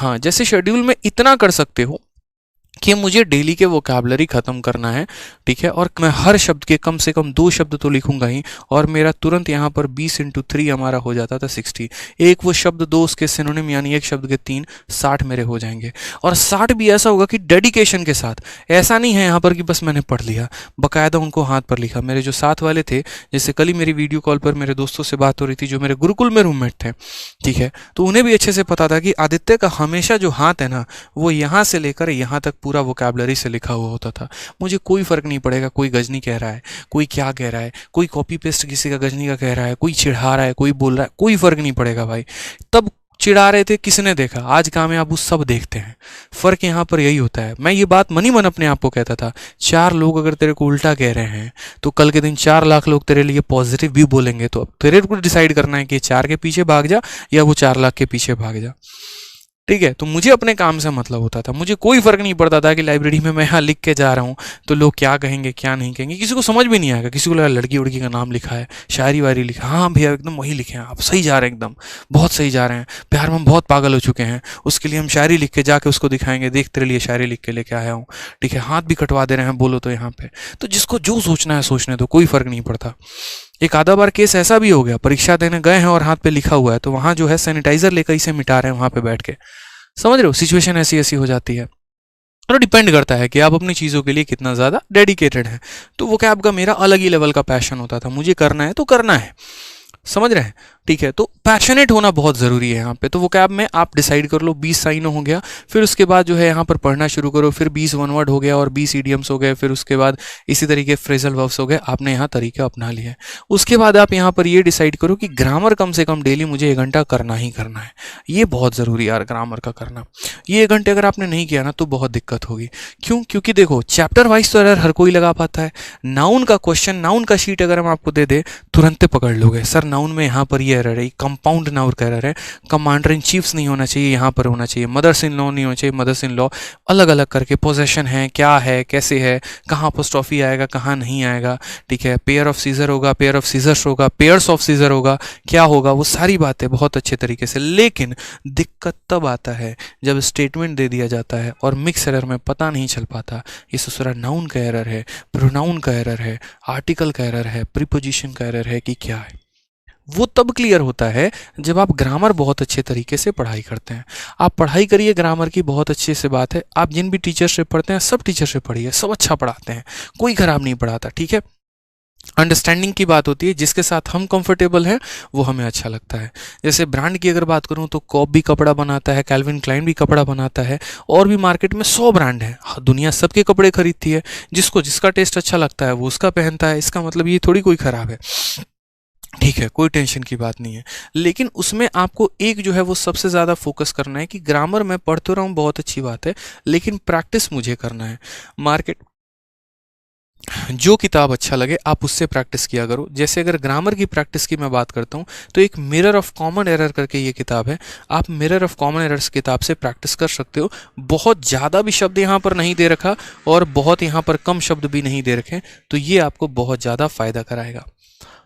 हाँ, जैसे शेड्यूल में इतना कर सकते हो कि मुझे डेली के वोकैबुलरी ख़त्म करना है, ठीक है, और मैं हर शब्द के कम से कम 2 शब्द तो लिखूंगा ही, और मेरा तुरंत यहाँ पर 20 × 3 हमारा हो जाता था 60। एक वो शब्द 2 उसके सिनोनिम यानी एक शब्द के 3, 60 मेरे हो जाएंगे। और 60 भी ऐसा होगा कि डेडिकेशन के साथ, ऐसा नहीं है यहाँ पर कि बस मैंने पढ़ लिया, बाकायदा उनको हाथ पर लिखा। मेरे जो साथ वाले थे, जैसे कल ही मेरी वीडियो कॉल पर मेरे दोस्तों से बात हो रही थी जो मेरे गुरुकुल में रूममेट थे, ठीक है, तो उन्हें भी अच्छे से पता था कि आदित्य का हमेशा जो हाथ है ना, वो यहाँ से लेकर यहाँ तक पूरा वोकैबुलरी से लिखा हुआ होता था। मुझे कोई फर्क नहीं पड़ेगा कोई गजनी कह रहा है, कोई क्या कह रहा है, कोई कॉपी पेस्ट किसी का गजनी का कह रहा है, कोई चिढ़ा रहा है, कोई बोल रहा है, कोई फर्क नहीं पड़ेगा भाई। तब चिढ़ा रहे थे, किसने देखा? आज कामयाब वो सब देखते हैं। फर्क यहाँ पर यही होता है। मैं ये बात मनी मन अपने आप को कहता था, 4 लोग अगर तेरे को उल्टा कह रहे हैं तो कल के दिन 4 लाख लोग तेरे लिए पॉजिटिव भी बोलेंगे। तो अब तेरे को डिसाइड करना है कि 4 के पीछे भाग जा या वो 4 लाख के पीछे भाग जा, ठीक है। तो मुझे अपने काम से मतलब होता था, मुझे कोई फर्क नहीं पड़ता था कि लाइब्रेरी में मैं यहाँ लिख के जा रहा हूँ तो लोग क्या कहेंगे क्या नहीं कहेंगे, किसी को समझ भी नहीं आएगा। किसी को लगा लड़की उड़की का नाम लिखा है, शायरी वायरी लिखा, हाँ भैया एकदम वही लिखे हैं, आप सही जा रहे हैं, एकदम बहुत सही जा रहे हैं, प्यार में हम बहुत पागल हो चुके हैं, उसके लिए हम शायरी लिख के जाके उसको दिखाएंगे, देख तेरे लिए शायरी लिख के लेके आया हूँ, ठीक है, हाथ भी कटवा दे रहे हैं बोलो तो यहाँ पे। तो जिसको जो सोचना है सोचने दो, कोई फर्क नहीं पड़ता। एक आधा बार केस ऐसा भी हो गया, परीक्षा देने गए हैं और हाथ पे लिखा हुआ है, तो वहां जो है सैनिटाइजर लेकर इसे मिटा रहे हैं वहां पे बैठ के, समझ रहे हो, सिचुएशन ऐसी ऐसी हो जाती है। तो डिपेंड करता है कि आप अपनी चीज़ों के लिए कितना ज़्यादा डेडिकेटेड हैं। तो वो कैब का मेरा अलग ही लेवल का पैशन होता था, मुझे करना है तो करना है, समझ रहे हैं, ठीक है। तो पैशनेट होना बहुत ज़रूरी है यहाँ पे। तो वो कैब में आप डिसाइड कर लो 20 साइनो हो गया, फिर उसके बाद जो है यहाँ पर पढ़ना शुरू करो, फिर 20 वन वर्ड हो गया और 20 इडियम्स हो गए, फिर उसके बाद इसी तरीके फ्रेजल वर्ब्स हो गए, आपने यहाँ तरीका अपना लिया। उसके बाद आप यहाँ पर ये डिसाइड करो कि ग्रामर कम से कम डेली मुझे 1 घंटा करना ही करना है। ये बहुत ज़रूरी है यार ग्रामर का करना। ये 1 घंटे अगर आपने नहीं किया ना तो बहुत दिक्कत होगी। क्यों? क्योंकि देखो चैप्टर वाइज तो एरर हर कोई लगा पाता है। नाउन का क्वेश्चन, नाउन का शीट अगर हम आपको दे दे तुरंत पकड़ लोगे, सर नाउन में यहाँ पर ये एरर है, कंपाउंड नाउन का एरर है, कमांडर इन चीफ्स नहीं होना चाहिए, यहाँ पर होना चाहिए, मदर्स इन लॉ नहीं होना चाहिए, मदर्स इन लॉ, अलग अलग करके पोजेशन है, क्या है, कैसे है, कहाँ अपोस्ट्रोफी आएगा, कहाँ नहीं आएगा, ठीक है, पेयर ऑफ सीजर होगा, पेयर ऑफ सीजर्स होगा, पेयर्स ऑफ सीजर होगा, क्या होगा, वो सारी बातें बहुत अच्छे तरीके से। लेकिन दिक्कत तब आता है जब स्टेटमेंट दे दिया जाता है और मिक्स एरर में पता नहीं चल पाता ये ससुरा नाउन का एरर है, प्रोनाउन का एरर है, आर्टिकल का एरर है, प्रीपोजिशन का एरर है कि क्या है। वो तब क्लियर होता है जब आप ग्रामर बहुत अच्छे तरीके से पढ़ाई करते हैं। आप पढ़ाई करिए ग्रामर की, बहुत अच्छे से बात है। आप जिन भी टीचर से पढ़ते हैं सब टीचर से पढ़िए, सब अच्छा पढ़ाते हैं, कोई खराब नहीं पढ़ाता, ठीक है। अंडरस्टैंडिंग की बात होती है, जिसके साथ हम कंफर्टेबल हैं वो हमें अच्छा लगता है। जैसे ब्रांड की अगर बात करूं तो कॉप भी कपड़ा बनाता है, कैल्विन क्लाइन भी कपड़ा बनाता है, और भी मार्केट में 100 ब्रांड है, दुनिया सबके कपड़े खरीदती है, जिसको जिसका टेस्ट अच्छा लगता है वो उसका पहनता है। इसका मतलब ये थोड़ी कोई खराब है, ठीक है, कोई टेंशन की बात नहीं है। लेकिन उसमें आपको एक जो है वो सबसे ज़्यादा फोकस करना है कि ग्रामर मैं पढ़ तो रहा हूँ बहुत अच्छी बात है, लेकिन प्रैक्टिस मुझे करना है। मार्केट जो किताब अच्छा लगे आप उससे प्रैक्टिस किया करो। जैसे अगर ग्रामर की प्रैक्टिस की मैं बात करता हूँ तो एक मिरर ऑफ कॉमन एरर करके ये किताब है, आप मिरर ऑफ कॉमन एरर्स किताब से प्रैक्टिस कर सकते हो। बहुत ज़्यादा भी शब्द यहाँ पर नहीं दे रखा और बहुत यहाँ पर कम शब्द भी नहीं दे रखे, तो ये आपको बहुत ज़्यादा फायदा कराएगा।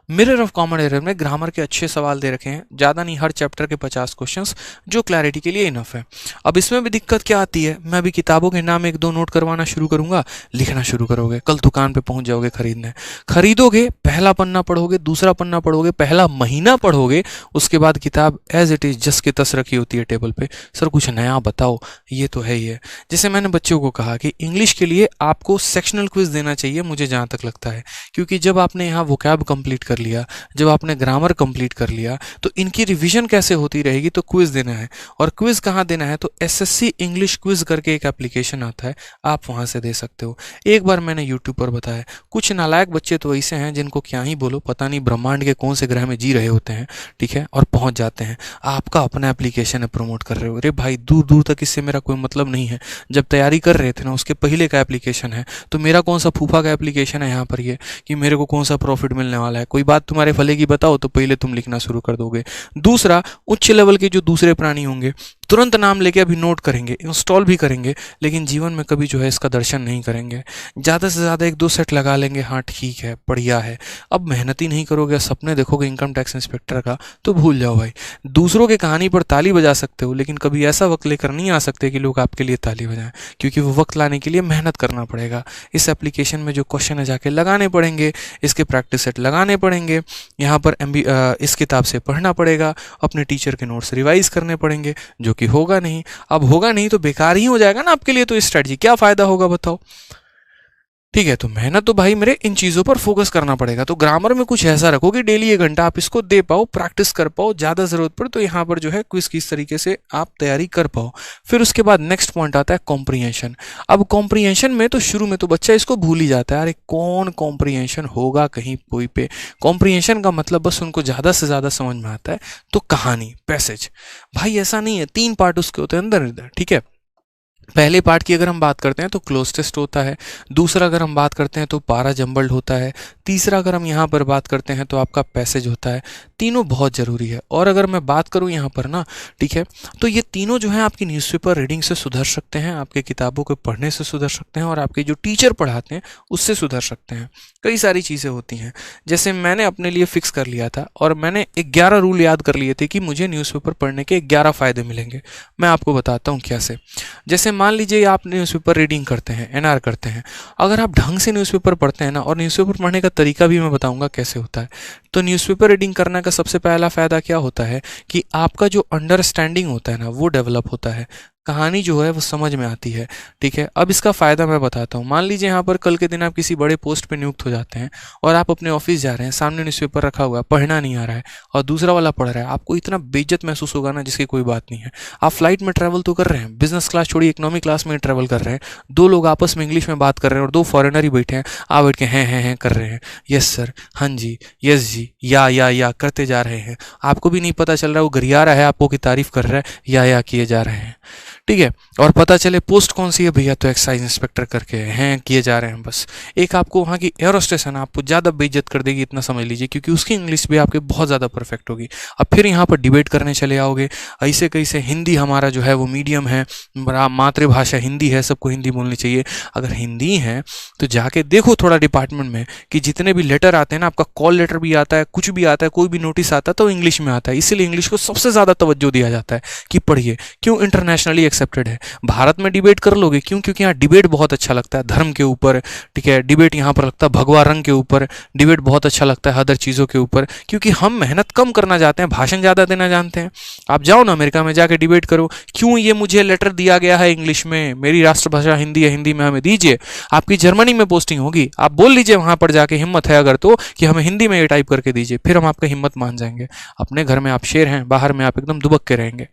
मिरर ऑफ कॉमन एरर में ग्रामर के अच्छे सवाल दे रखे हैं, ज़्यादा नहीं, हर चैप्टर के 50 क्वेश्चंस, जो क्लैरिटी के लिए इनफ है। अब इसमें भी दिक्कत क्या आती है, मैं अभी किताबों के नाम 1-2 नोट करवाना शुरू करूंगा, लिखना शुरू करोगे, कल दुकान पे पहुंच जाओगे खरीदने, खरीदोगे, पहला पन्ना पढ़ोगे, दूसरा पन्ना पढ़ोगे, पहला महीना पढ़ोगे, उसके बाद किताब एज इट इज़ जस के तस रखी होती है टेबल पे, सर कुछ नया बताओ, ये तो है ही है। जैसे मैंने बच्चों को कहा कि इंग्लिश के लिए आपको सेक्शनल क्विज देना चाहिए, मुझे जहाँ तक लगता है, क्योंकि जब आपने यहाँ वोकैब कंप्लीट कर लिया, जब आपने ग्रामर कंप्लीट कर लिया, तो इनकी रिवीजन कैसे होती रहेगी, तो क्विज देना है। और क्विज कहाँ देना है, तो एसएससी इंग्लिश क्विज करके एक एप्लीकेशन आता है, आप वहाँ से दे सकते हो। एक बार मैंने यूट्यूब पर बताया, कुछ नालायक बच्चे तो ऐसे हैं जिनको क्या ही बोलो, पता नहीं ब्रह्मांड के कौन से ग्रह में जी रहे होते हैं, ठीक है, और पहुँच जाते हैं। आपका अपना एप्लीकेशन है, प्रमोट कर रहे हो, अरे भाई दूर दूर तक इससे मेरा कोई मतलब नहीं है। जब तैयारी कर रहे थे ना उसके पहले का एप्लीकेशन है, तो मेरा कौन सा फूफा का एप्लीकेशन है यहाँ पर ये कि मेरे को कौन सा प्रॉफिट मिलने वाला है। कोई बात तुम्हारे फले की बताओ तो पहले तुम लिखना शुरू कर दोगे। दूसरा, उच्च लेवल के जो दूसरे प्राणी होंगे तुरंत नाम लेके अभी नोट करेंगे, इंस्टॉल भी करेंगे, लेकिन जीवन में कभी जो है इसका दर्शन नहीं करेंगे। ज़्यादा से ज़्यादा 1-2 सेट लगा लेंगे, हाँ ठीक है, बढ़िया है। अब मेहनत ही नहीं करोगे, सपने देखोगे इनकम टैक्स इंस्पेक्टर का, तो भूल जाओ भाई। दूसरों के कहानी पर ताली बजा सकते हो, लेकिन कभी ऐसा वक्त लेकर नहीं आ सकते कि लोग आपके लिए ताली बजाएं, क्योंकि वो वक्त लाने के लिए मेहनत करना पड़ेगा। इस एप्लीकेशन में जो क्वेश्चन है जाके लगाने पड़ेंगे, इसके प्रैक्टिस सेट लगाने पड़ेंगे, यहाँ पर इस किताब से पढ़ना पड़ेगा, अपने टीचर के नोट्स रिवाइज करने पड़ेंगे, जो कि होगा नहीं। अब होगा नहीं तो बेकार ही हो जाएगा ना आपके लिए, तो इस स्ट्रेटजी क्या फ़ायदा होगा बताओ। ठीक है, तो मेहनत तो भाई मेरे इन चीज़ों पर फोकस करना पड़ेगा। तो ग्रामर में कुछ ऐसा रखो कि डेली 1 घंटा आप इसको दे पाओ, प्रैक्टिस कर पाओ, ज़्यादा ज़रूरत पड़े तो यहाँ पर जो है क्विज की इस तरीके से आप तैयारी कर पाओ। फिर उसके बाद नेक्स्ट पॉइंट आता है कॉम्प्रीहेंशन। अब कॉम्प्रीहेंशन में तो शुरू में तो बच्चा इसको भूल ही जाता है, अरे कौन कॉम्प्रीहेंशन होगा कहीं कोई पे। कॉम्प्रीहेंशन का मतलब बस उनको ज़्यादा से ज़्यादा समझ में आता है तो कहानी, पैसेज। भाई ऐसा नहीं है, 3 पार्ट उसके होते हैं अंदर इधर, ठीक है। पहले पार्ट की अगर हम बात करते हैं तो क्लोज टेस्ट होता है, दूसरा अगर हम बात करते हैं तो पारा जंबल्ड होता है, तीसरा अगर हम यहाँ पर बात करते हैं तो आपका पैसेज होता है। तीनों बहुत ज़रूरी है। और अगर मैं बात करूँ यहाँ पर ना, ठीक है, तो ये तीनों जो है आपकी न्यूज़पेपर रीडिंग से सुधर सकते हैं, आपके किताबों को पढ़ने से सुधर सकते हैं, और आपके जो टीचर पढ़ाते हैं उससे सुधर सकते हैं। कई सारी चीज़ें होती हैं, जैसे मैंने अपने लिए फिक्स कर लिया था और मैंने 11 रूल याद कर लिए थे कि मुझे न्यूज़पेपर पढ़ने के 11 फ़ायदे मिलेंगे। मैं आपको बताता हूँ कैसे। जैसे मान लीजिए आप न्यूज़पेपर रीडिंग करते हैं, एनआर करते हैं, अगर आप ढंग से न्यूज़पेपर पढ़ते हैं ना, और न्यूज़पेपर पढ़ने का तरीका भी मैं बताऊंगा कैसे होता है, तो न्यूज़पेपर रीडिंग करने का सबसे पहला फ़ायदा क्या होता है कि आपका जो अंडरस्टैंडिंग होता है ना वो डेवलप होता है, कहानी जो है वो समझ में आती है। ठीक है, अब इसका फ़ायदा मैं बताता हूँ। मान लीजिए यहाँ पर कल के दिन आप किसी बड़े पोस्ट पे नियुक्त हो जाते हैं और आप अपने ऑफिस जा रहे हैं, सामने न्यूज़पेपर रखा हुआ है, पढ़ना नहीं आ रहा है और दूसरा वाला पढ़ रहा है, आपको इतना बेइज्जत महसूस होगा ना जिसकी कोई बात नहीं है। आप फ्लाइट में ट्रैवल तो कर रहे हैं, बिजनेस क्लास छोड़िए इकोनॉमी क्लास में ट्रैवल कर रहे हैं, 2 लोग आपस में इंग्लिश में बात कर रहे हैं और 2 फॉरेनर ही बैठे हैं, आप बैठ के हैं कर रहे हैं, यस सर, हाँ जी, यस जी, या करते जा रहे हैं, आपको भी नहीं पता चल रहा वो गरिया रहा है आपको की तारीफ कर रहा है, या किए जा रहे हैं। ठीक है, और पता चले पोस्ट कौन सी है भैया, तो एक्साइज इंस्पेक्टर करके हैं किए जा रहे हैं। बस एक आपको वहाँ की एयरोस्टेस है ना, आपको ज़्यादा बेइज्जत कर देगी, इतना समझ लीजिए, क्योंकि उसकी इंग्लिश भी आपके बहुत ज़्यादा परफेक्ट होगी। अब फिर यहाँ पर डिबेट करने चले आओगे, ऐसे कैसे, हिंदी हमारा जो है वो मीडियम है, मातृभाषा हिंदी है, सबको हिंदी बोलनी चाहिए। अगर हिंदी है तो जाके देखो थोड़ा डिपार्टमेंट में कि जितने भी लेटर आते हैं ना, आपका कॉल लेटर भी आता है, कुछ भी आता है, कोई भी नोटिस आता है तो इंग्लिश में आता है, इसीलिए इंग्लिश को सबसे ज़्यादा तवज्जो दिया जाता है कि पढ़िए। क्यों? इंटरनेशनली एक्सेप्टेड है। भारत में डिबेट कर लोगे, क्यों? क्योंकि यहाँ डिबेट बहुत अच्छा लगता है धर्म के ऊपर, ठीक है, डिबेट यहाँ पर लगता है भगवा रंग के ऊपर, डिबेट बहुत अच्छा लगता है अदर चीज़ों के ऊपर, क्योंकि हम मेहनत कम करना चाहते हैं, भाषण ज़्यादा देना जानते हैं। आप जाओ ना अमेरिका में जाके डिबेट करो, क्यों ये मुझे लेटर दिया गया है इंग्लिश में, मेरी राष्ट्रभाषा हिंदी है, हिंदी में हमें दीजिए। आपकी जर्मनी में पोस्टिंग होगी, आप बोल लीजिए वहाँ पर जाके, हिम्मत है अगर तो, कि हमें हिंदी में ये टाइप करके दीजिए, फिर हम आपका हिम्मत मान जाएंगे। अपने घर में आप शेर हैं, बाहर में आप एकदम दुबक के रहेंगे।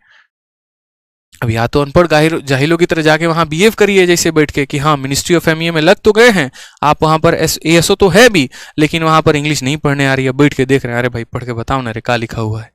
अब या तो अनपढ़ जाहिलों की तरह जाके वहाँ बिहेव करिए जैसे बैठ के कि हाँ मिनिस्ट्री ऑफ एमईए में लग तो गए हैं आप, वहाँ पर एएसओ तो है भी, लेकिन वहाँ पर इंग्लिश नहीं पढ़ने आ रही है, बैठ के देख रहे हैं, अरे भाई पढ़ के बताओ ना रे क्या लिखा हुआ है।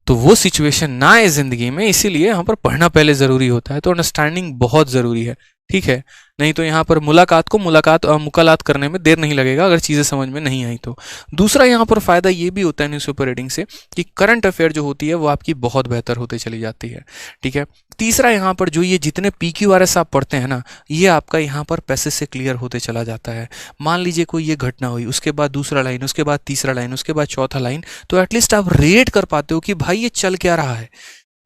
तो वो सिचुएशन ना आए जिंदगी में, इसीलिए यहाँ पर पढ़ना पहले ज़रूरी होता है, तो अंडरस्टैंडिंग बहुत ज़रूरी है। ठीक है, नहीं तो यहाँ पर मुकालात करने में देर नहीं लगेगा अगर चीज़ें समझ में नहीं आई तो। दूसरा यहाँ पर फ़ायदा ये भी होता है न्यूज़पेपर रीडिंग से कि करंट अफेयर जो होती है वो आपकी बहुत बेहतर होते चली जाती है। ठीक है, तीसरा यहाँ पर जो ये जितने PQRS आप पढ़ते हैं ना, ये आपका यहाँ पर पैसेज से क्लियर होते चला जाता है। मान लीजिए कोई ये घटना हुई, उसके बाद दूसरा लाइन, उसके बाद तीसरा लाइन, उसके बाद चौथा लाइन, तो एटलीस्ट आप रेट कर पाते हो कि भाई ये चल क्या रहा है।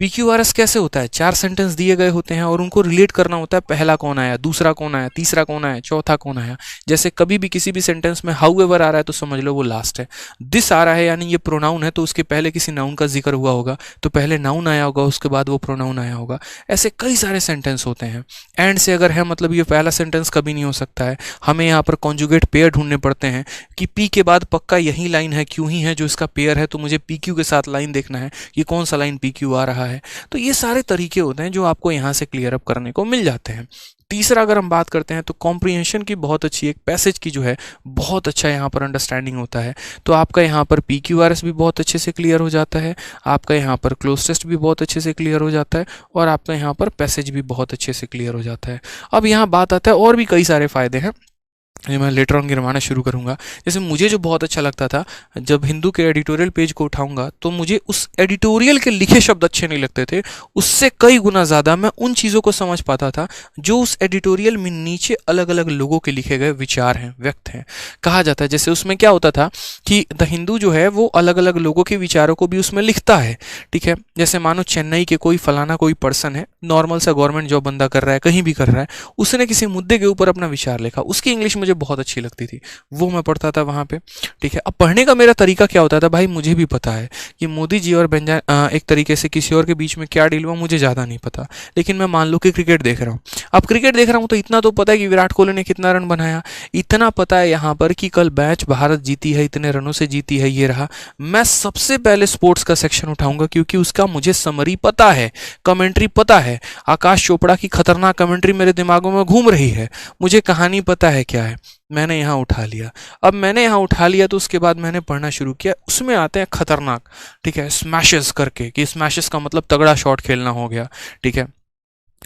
PQRS कैसे होता है, 4 सेंटेंस दिए गए होते हैं और उनको रिलेट करना होता है, पहला कौन आया, दूसरा कौन आया, तीसरा कौन आया, चौथा कौन आया। जैसे कभी भी किसी भी सेंटेंस में हाउएवर आ रहा है तो समझ लो वो लास्ट है, दिस आ रहा है यानी ये प्रोनाउन है तो उसके पहले किसी नाउन का जिक्र हुआ होगा, तो पहले नाउन आया होगा उसके बाद वो प्रोनाउन आया होगा। ऐसे कई सारे सेंटेंस होते हैं। एंड से अगर है मतलब ये पहला सेंटेंस कभी नहीं हो सकता है, हमें यहाँ पर कॉन्जुगेट पेयर ढूंढने पड़ते हैं कि पी के बाद पक्का यही लाइन है, क्यों ही है जो इसका पेयर है, तो मुझे PQ के साथ लाइन देखना है कि कौन सा लाइन PQ आ रहा है। तो ये सारे तरीके होते हैं जो आपको यहाँ से क्लियर अप करने को मिल जाते हैं। तीसरा अगर हम बात करते हैं तो कॉम्प्रीहेंशन की बहुत अच्छी, एक पैसेज की जो है बहुत अच्छा यहाँ पर अंडरस्टैंडिंग होता है, तो आपका यहाँ पर PQRS भी बहुत अच्छे से क्लियर हो जाता है, आपका यहाँ पर क्लोज टेस्ट भी बहुत अच्छे से क्लियर हो जाता है, और आपका यहाँ पर पैसेज भी बहुत अच्छे से क्लियर हो जाता है। अब यहाँ बात आता है और भी कई सारे फायदे हैं ये मैं लेटर ऑन गिरवाना शुरू करूँगा। जैसे मुझे जो बहुत अच्छा लगता था, जब हिंदू के एडिटोरियल पेज को उठाऊंगा तो मुझे उस एडिटोरियल के लिखे शब्द अच्छे नहीं लगते थे, उससे कई गुना ज़्यादा मैं उन चीज़ों को समझ पाता था जो उस एडिटोरियल में नीचे अलग अलग लोगों के लिखे गए विचार हैं, व्यक्त हैं। कहा जाता है जैसे उसमें क्या होता था कि द हिंदू जो है वो अलग अलग लोगों के विचारों को भी उसमें लिखता है, ठीक है। जैसे मानो चेन्नई के कोई फलाना कोई पर्सन है, नॉर्मल सा गवर्नमेंट जॉब बंदा कर रहा है, कहीं भी कर रहा है, उसने किसी मुद्दे के ऊपर अपना विचार लिखा, उसकी इंग्लिश मुझे बहुत अच्छी लगती थी, वो मैं पढ़ता था वहाँ पे, ठीक है। अब पढ़ने का मेरा तरीका क्या होता था भाई, मुझे भी पता है कि मोदी जी और एक तरीके से किसी और के बीच में क्या डील हुआ मुझे ज़्यादा नहीं पता, लेकिन मैं मान लो कि क्रिकेट देख रहा हूँ। अब क्रिकेट देख रहा हूँ तो इतना तो पता है कि विराट कोहली ने कितना रन बनाया, इतना पता है यहाँ पर कि कल मैच भारत जीती है, इतने रनों से जीती है, ये रहा। मैं सबसे पहले स्पोर्ट्स का सेक्शन उठाऊंगा क्योंकि उसका मुझे समरी पता है, कमेंट्री पता है। आकाश चोपड़ा की खतरनाक कमेंट्री मेरे दिमागों में घूम रही है, मुझे कहानी पता है क्या है, मैंने यहाँ उठा लिया। अब मैंने यहाँ उठा लिया तो उसके बाद मैंने पढ़ना शुरू किया। उसमें आते हैं खतरनाक, ठीक है, स्मैशेस करके, कि स्मैशेस का मतलब तगड़ा शॉट खेलना हो गया, ठीक है,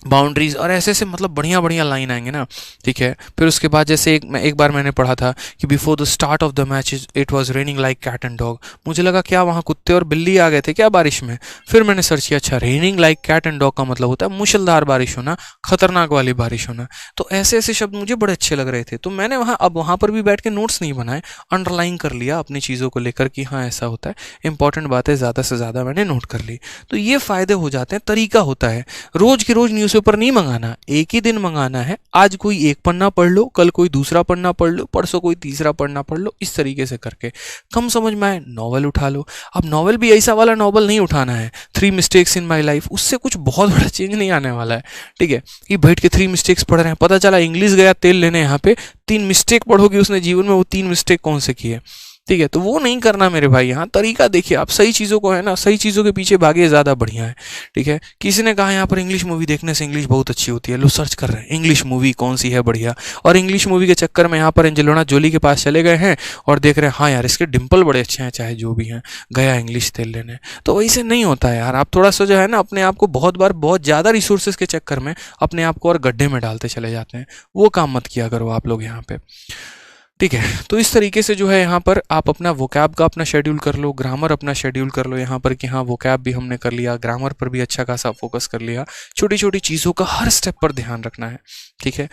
बाउंड्रीज और ऐसे ऐसे मतलब बढ़िया बढ़िया लाइन आएंगे ना, ठीक है। फिर उसके बाद जैसे एक बार मैंने पढ़ा था कि before the start of the match it was raining like cat and dog. मुझे लगा क्या वहाँ कुत्ते और बिल्ली आ गए थे क्या बारिश में। फिर मैंने सर्च किया, अच्छा raining like cat and dog का मतलब होता है मूसलाधार बारिश होना, खतरनाक वाली बारिश होना। तो ऐसे ऐसे शब्द मुझे बड़े अच्छे लग रहे थे, तो मैंने वहाँ पर भी बैठ के नोट्स नहीं बनाए, अंडरलाइन कर लिया अपनी चीज़ों को लेकर कि हाँ ऐसा होता है, इंपॉर्टेंट बातें ज़्यादा से ज़्यादा मैंने नोट कर ली। तो ये फ़ायदे हो जाते हैं, तरीका होता है। रोज़ के रोज़ न्यूज़पेपर नहीं मंगाना, एक ही दिन मंगाना है। आज कोई एक पन्ना पढ़ लो, कल कोई दूसरा पन्ना पढ़ लो, परसों कोई तीसरा पन्ना पढ़ लो, इस तरीके से करके कम समझ में आए नॉवल उठा लो। अब नॉवल भी ऐसा वाला नॉवल नहीं उठाना है 3 मिस्टेक्स इन माय लाइफ, उससे कुछ बहुत बड़ा चेंज नहीं आने वाला है, ठीक है। कि बैठ के 3 मिस्टेक्स पढ़ रहे हैं, पता चला इंग्लिश गया तेल लेने, यहाँ पे 3 मिस्टेक पढ़ोगे उसने जीवन में, वो 3 मिस्टेक कौन से किए, ठीक है। तो वो नहीं करना मेरे भाई, यहाँ तरीका देखिए आप, सही चीज़ों को है ना, सही चीज़ों के पीछे भागे ज़्यादा बढ़िया है, ठीक है। किसी ने कहा यहाँ पर इंग्लिश मूवी देखने से इंग्लिश बहुत अच्छी होती है, लो सर्च कर रहे हैं इंग्लिश मूवी कौन सी है बढ़िया, और इंग्लिश मूवी के चक्कर में यहाँ पर एंजेलिना जोली के पास चले गए हैं और देख रहे हैं हाँ यार इसके डिम्पल बड़े अच्छे हैं, चाहे जो भी हैं, गया इंग्लिश तेल लेने। तो वैसे नहीं होता है यार, आप थोड़ा सा जो है ना अपने आप को बहुत बार बहुत ज़्यादा रिसोर्सेज के चक्कर में अपने आप को और गड्ढे में डालते चले जाते हैं, वो काम मत किया करो आप लोग यहाँ पे, ठीक है। तो इस तरीके से जो है यहाँ पर आप अपना वोकैब का अपना शेड्यूल कर लो, ग्रामर अपना शेड्यूल कर लो यहाँ पर कि हाँ वोकैब भी हमने कर लिया, ग्रामर पर भी अच्छा खासा फोकस कर लिया, छोटी छोटी चीज़ों का हर स्टेप पर ध्यान रखना है, ठीक है।